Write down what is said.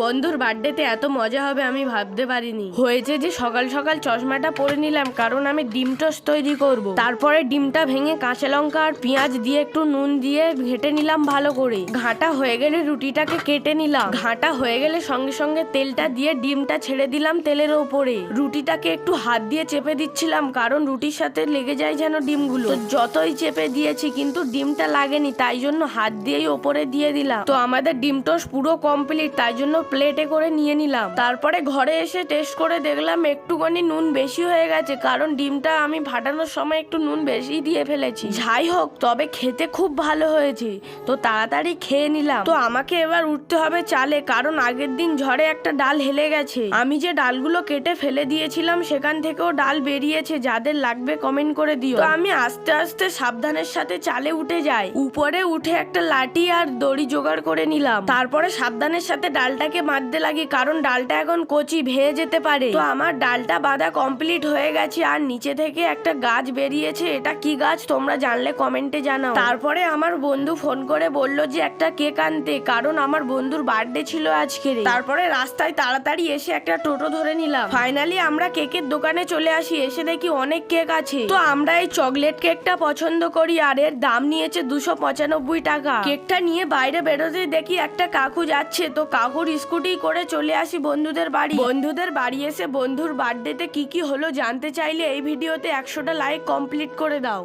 বন্ধুর বার্থডেতে এত মজা হবে আমি ভাবতে পারিনি। হয়েছে যে সকাল সকাল চশমাটা পরে নিলাম কারণ আমি ডিম টোস্ট তৈরি করব। তারপরে ডিমটা ভেঙে কাঁচা লঙ্কা আর পেঁয়াজ দিয়ে একটু নুন দিয়ে ঘেটে নিলাম ভালো করে। ঘাটা হয়ে গেলে রুটিটাকে কেটে নিলাম। ঘাটা হয়ে গেলে সঙ্গে সঙ্গে তেলটা দিয়ে ডিমটা ছেড়ে দিলাম তেলের ওপরে। রুটিটাকে একটু হাত দিয়ে চেপে দিচ্ছিলাম কারণ রুটির সাথে লেগে যায় যেন ডিমগুলো। তো যতই চেপে দিয়েছি কিন্তু ডিমটা লাগেনি, তাই জন্য হাত দিয়েই ওপরে দিয়ে দিলাম। তো আমাদের ডিম টোস্ট পুরো কমপ্লিট, তাই জন্য প্লেটে করে নিয়ে নিলাম। তারপরে ঘরে এসে টেস্ট করে দেখলাম একটুখানি নুন বেশি হয়ে গেছে কারণ ডিমটা আমি ফাটানোর সময় একটু নুন বেশি দিয়ে ফেলেছি। যাই হোক, তবে খেতে খুব ভালো হয়েছে। তো তাড়াতাড়ি খেয়ে নিলাম। তো আমাকে এবার উঠতে হবে চালে কারণ আগের দিন ঝড়ে একটা ডাল হেলে গেছে। আমি যে ডালগুলো কেটে ফেলে দিয়েছিলাম সেখান থেকেও ডাল বেরিয়েছে। যাদের লাগবে কমেন্ট করে দিও। তো আমি আস্তে আস্তে সাবধানের সাথে চালে উঠে যাই। উপরে উঠে একটা লাঠি আর দড়ি জোগাড় করে নিলাম। তারপরে সাবধানের সাথে ডালটাকে বাঁধতে লাগি কারণ ডালটা এখন কচি, ভেঙে যেতে পারে। তো আমার ডালটা বাঁধা কমপ্লিট হয়ে গেছে আর নিচে থেকে একটা গাছ বেরিয়েছে। এটা কি গাছ তোমরা জানলে কমেন্টে জানাও। তারপরে আমার বন্ধু ফোন করে বলল যে একটা কেক আনতে কারণ আমার বন্ধুর বার্থডে ছিল আজকে। তারপরে রাস্তায় তাড়াতাড়ি এসে একটা টোটো ধরে নিলাম। ফাইনালি আমরা কেকের দোকানে চলে আসি। এসে দেখি অনেক কেক আছে। তো আমরা এই চকলেট কেকটা পছন্দ করি আর এর দাম নিয়েছে 295 টাকা। কেকটা নিয়ে বাইরে বেরোতে দেখি একটা কাকু যাচ্ছে। তো কাকুর স্কুটি করে চলে আসি বন্ধুদের বাড়ি। বন্ধুদের বাড়ি এসে বন্ধুর বার্থডেতে কি কি হলো জানতে চাইলে এই ভিডিওতে 100টা লাইক কমপ্লিট করে দাও।